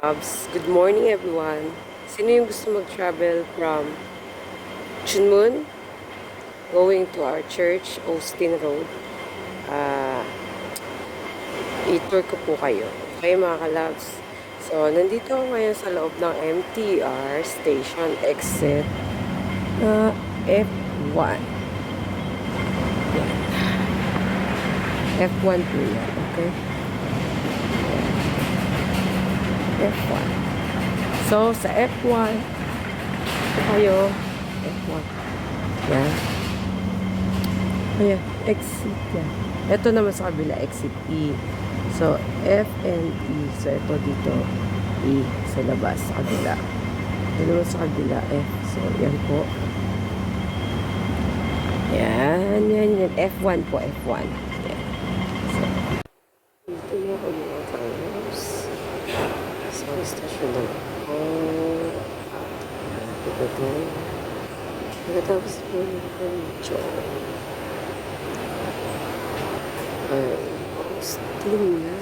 Good morning everyone. Sino yung gusto mag-travel from Chunmun going to our church, Austin Road? Ah, i-tour ko po kayo. Okay mga kalabs. So, nandito ako ngayon sa loob ng MTR station exit F1. Yan. F1 po yan. Okay? F1. So, sa F1, ito kayo, F1. Yan. Ayan, exit yan. Ito naman sa kabila, exit E. So, F and E. So, ito dito, E sa labas, sa kabila. Ito naman sa kabila, F. So, yan po. Yan. F1 po, F1. Yan. So, dito na ako mga kalos. So, station na ako. Dito to. Pagkatapos po yung medyo Austin na.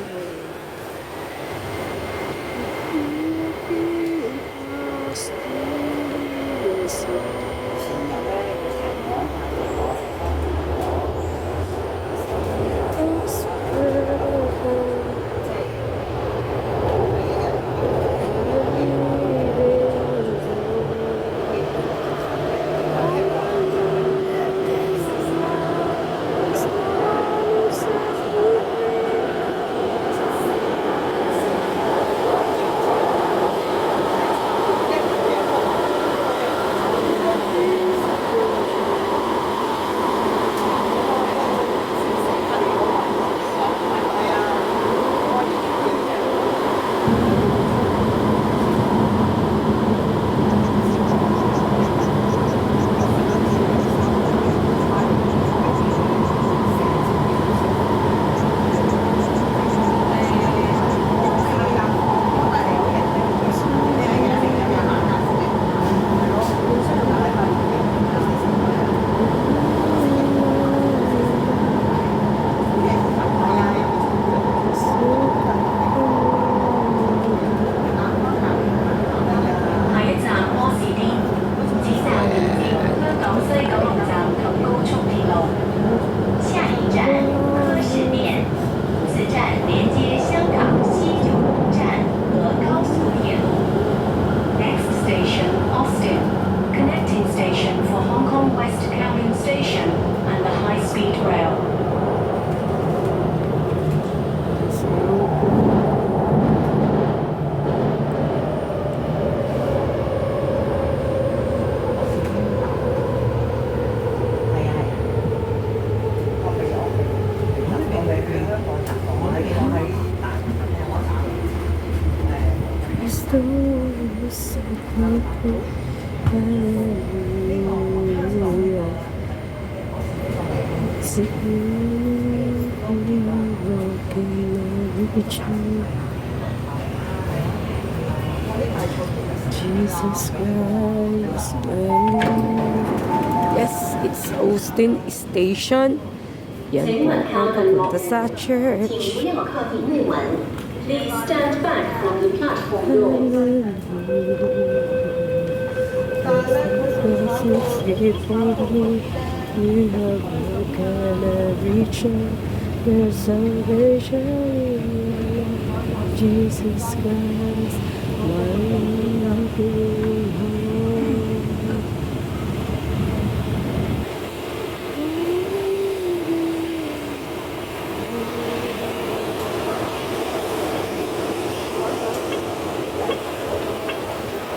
Jesus Christ. Yes, it's Austin Station. Yan po ang papunta sa church. Please stand back from the platform doors. You have no kind of reach your salvation, Jesus Christ, my loving home.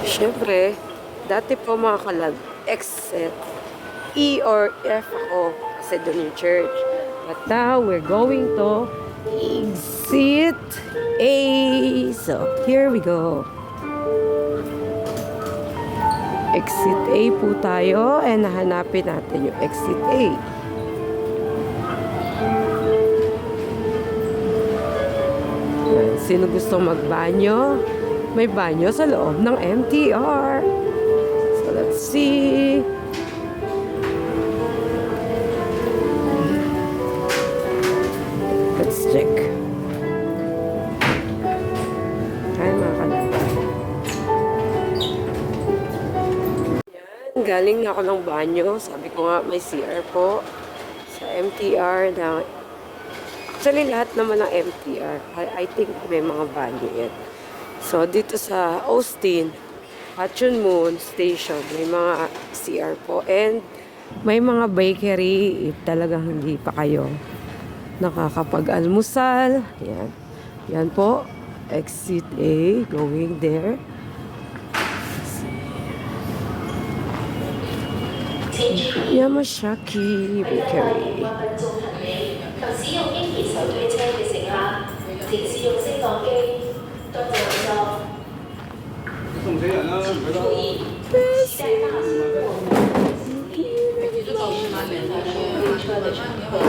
Siyempre, dati po mga kalag, exit E or F ako kasi doon yung church. But now, we're going to exit A. So, here we go. Exit A po tayo and nahanapin natin yung exit A. Yan. Sino gusto magbanyo? May banyo sa loob ng MTR. So, let's see. Let's check. Ay, mga kalabas. Galing na ako ng banyo. Sabi ko nga, may CR po sa MTR na actually lahat naman ng MTR. I think may mga banyo yan. So, dito sa Austin, Hatchun Moon Station, may mga CR po. And may mga bakery if talagang hindi pa kayo nakakapag-almusal. Yan. Yan po. Exit A, going there. Yamashaki Bakery. 及使用嬰兒手推車嘅乘客，請使用升降機。多謝合作。凍死人啦！唔俾注意，携帶大型或行李，以及推車的乘客，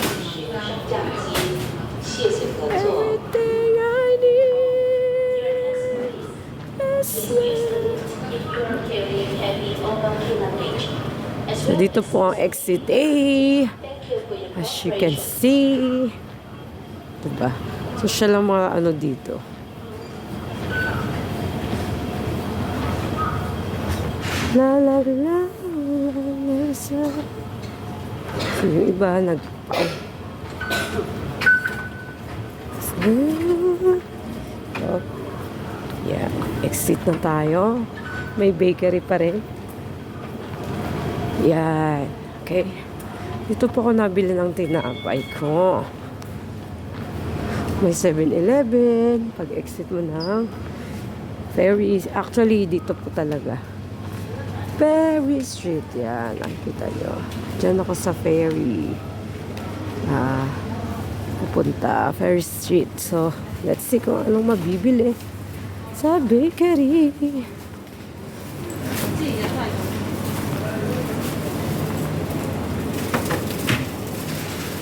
使用升降机。谢谢合作。 Everything I need. So, dito po ang exit A. As you can see. Diba? So, siya lang mga ano dito. La la la la sa. So, yung iba nagpao. So, yeah. Exit na tayo. May bakery pa rin. Yan. Okay. Dito po ako nabili ng tinapay ko. May 7-Eleven. Pag-exit mo ng Ferry. Actually, dito po talaga. Ferry Street. Yan. Nakikita nyo. Diyan ako sa Ferry. Pupunta. Ferry Street. So, let's see kung anong mabibili sa bakery.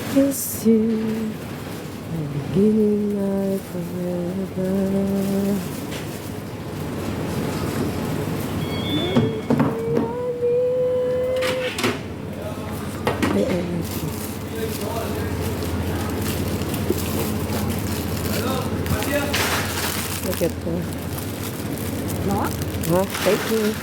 Kiss you, the beginning life forever. Look at that. What? Huh? Thank you.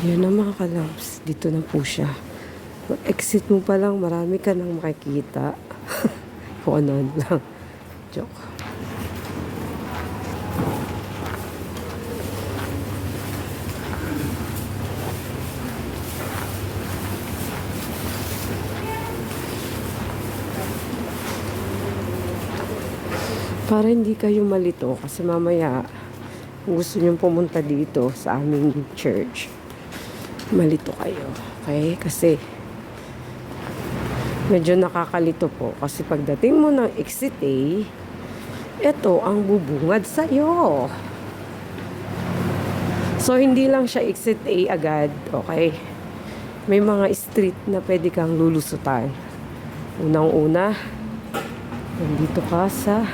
Yan na mga kalabs. Dito na po siya. Exit mo pa lang, marami ka nang makikita. Kung ano lang. Joke. Para hindi kayo malito kasi mamaya kung gusto nyo pumunta dito sa aming church, malito kayo. Okay? Kasi medyo nakakalito po. Kasi pagdating mo ng exit A, ito ang bubungad sa'yo. So, hindi lang siya exit A agad. Okay? May mga street na pwede kang lulusutan. Unang-una, nandito ka sa...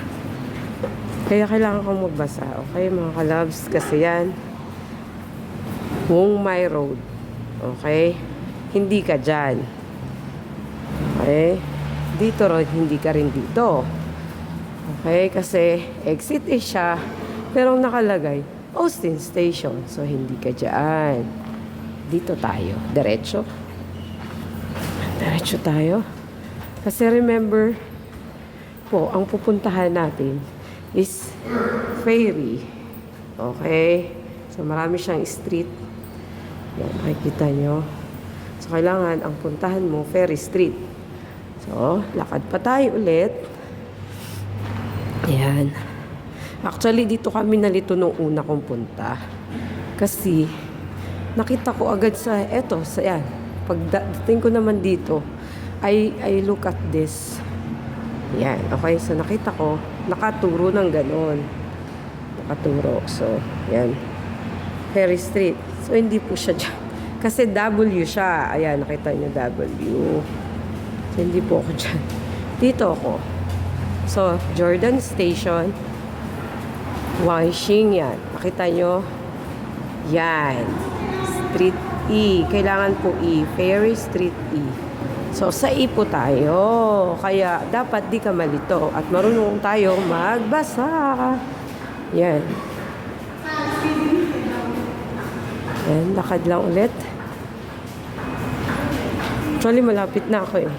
Kaya kailangan kong magbasa. Okay, mga kalabs? Kasi yan, Wong Mai Road. Okay? Hindi ka dyan. Okay? Dito rin, hindi ka rin dito. Okay? Kasi exit is siya, pero nakalagay, Austin Station. So, hindi ka dyan. Dito tayo. Diretso. Diretso tayo. Kasi remember po, ang pupuntahan natin is ferry. Okay? So, marami siyang street. Yan, makikita nyo. So, kailangan ang puntahan mo, Ferry Street. So, lakad pa tayo ulit. Yan. Actually, dito kami nalito nung una kong punta. Kasi, nakita ko agad sa, eto, sa yan. Pagdating ko naman dito, I look at this. Yan, okay. So, nakita ko, nakaturo ng ganon. Nakaturo. So, yan. Ferry Street. So, hindi po siya dyan. Kasi W siya. Ayan, nakita niyo W. So, hindi po ako dyan. Dito ako. So, Jordan Station. Wanxing yan. Nakita nyo? Yan. Street E. Kailangan po E. Ferry Street E. So, sa E po tayo. Kaya, dapat di ka malito. At marunong tayo magbasa. Yan. Yan, lakad lang ulit. Actually, malapit na ako eh.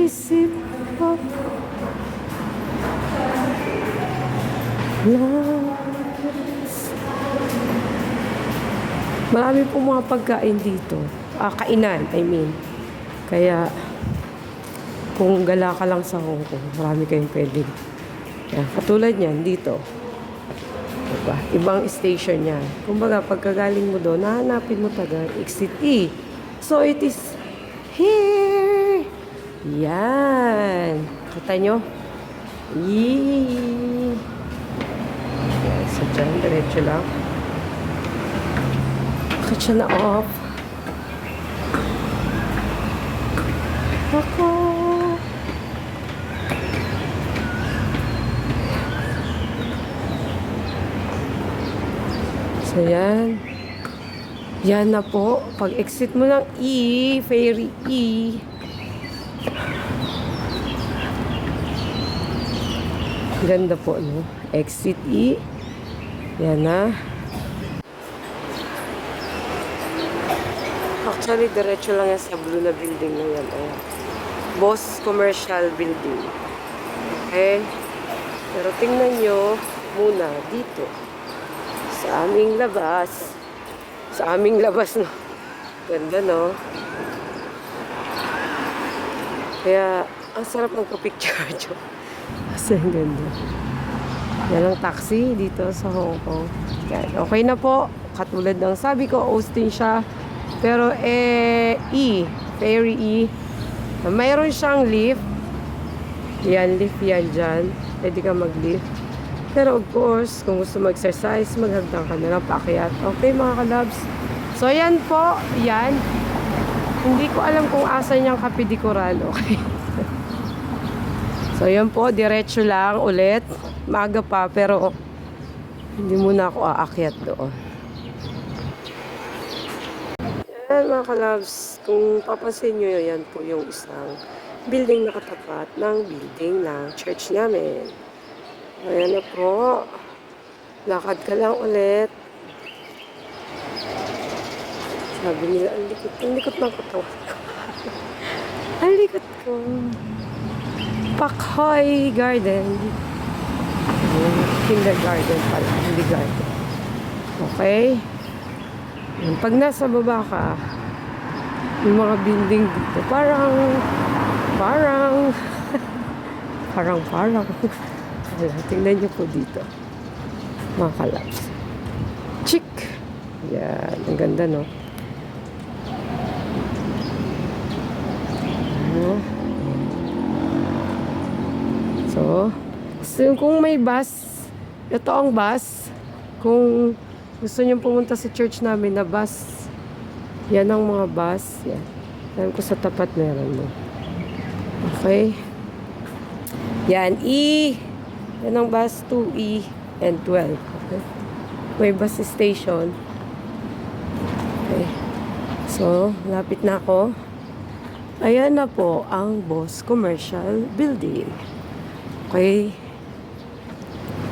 Isip ko marami po mga pagkain dito. Kainan, I mean. Kaya, kung gala ka lang sa Hong Kong, marami kayong pwede. Yan, katulad niyan, dito. Diba? Ibang station yan. Kumbaga, pagkagaling mo doon, nahanapin mo taga exit E. So, it is here. Yan. Kita nyo? Yee. Yan, so dyan, diretso lang. Bakit siya na off? Ako. So, yan. Yan na po. Pag exit mo ng E, ferry E. Ganda po, no? Exit E. Yan na. Actually, diretso lang yan sa blue na building na yan. Ayan. Boss Commercial Building. Okay? Pero tingnan nyo muna dito. Sa aming labas. Sa aming labas, no? Ganda, no? Kaya, ang sarap magpa-picture, Jo. Kasi ang ganda. Yan ang taxi dito sa Hong Kong. Yan. Okay na po. Katulad ng sabi ko, Austin siya. Pero, E, ferry E. Mayroon siyang lift. Yan, lift yan dyan. Pwede ka mag-lift. Pero of course, kung gusto mag-exercise, maghagdan ka na lang paakyat. Okay mga kalabs? So yan po, yan. Hindi ko alam kung asan yung kapidikuran. Okay. So yan po, diretso lang ulit. Maaga pa, pero hindi muna ako aakyat doon. Yan mga kalabs, kung papansin nyo, yan po yung isang building na katapat ng building ng church namin. Ayan na po. Lakad ka lang ulit. Sabi nila, ang likot ng katawan ko. Ang likot ko. Pak Hoi Garden. Kindergarten pala, hindi garden. Okay? Yan. Pag nasa baba ka, yung mga building dito, parang tingnan nyo po dito mga kalabs. Chick! Yan, ang ganda, no? So kung may bus, ito ang bus. Kung gusto nyo pumunta sa church namin na bus, yan ang mga bus. Yan. Alam ko sa tapat meron mo. Okay? Yan, E. Yan ang bus 2E and 12. Okay? May bus station. Okay. So, lapit na ako. Ayan na po ang Boss Commercial Building. Okay.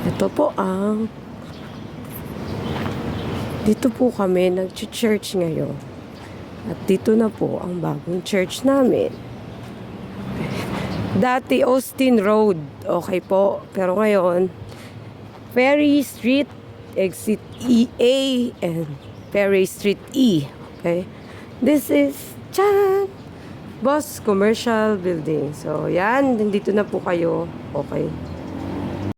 Ito po ang dito po kami nag-church ngayon. At dito na po ang bagong church namin. Dati Austin Road, okay po. Pero ngayon, Ferry Street, exit EA, and Ferry Street E. Okay? This is, tyan! Boss Commercial Building. So, yan. Nandito na po kayo. Okay.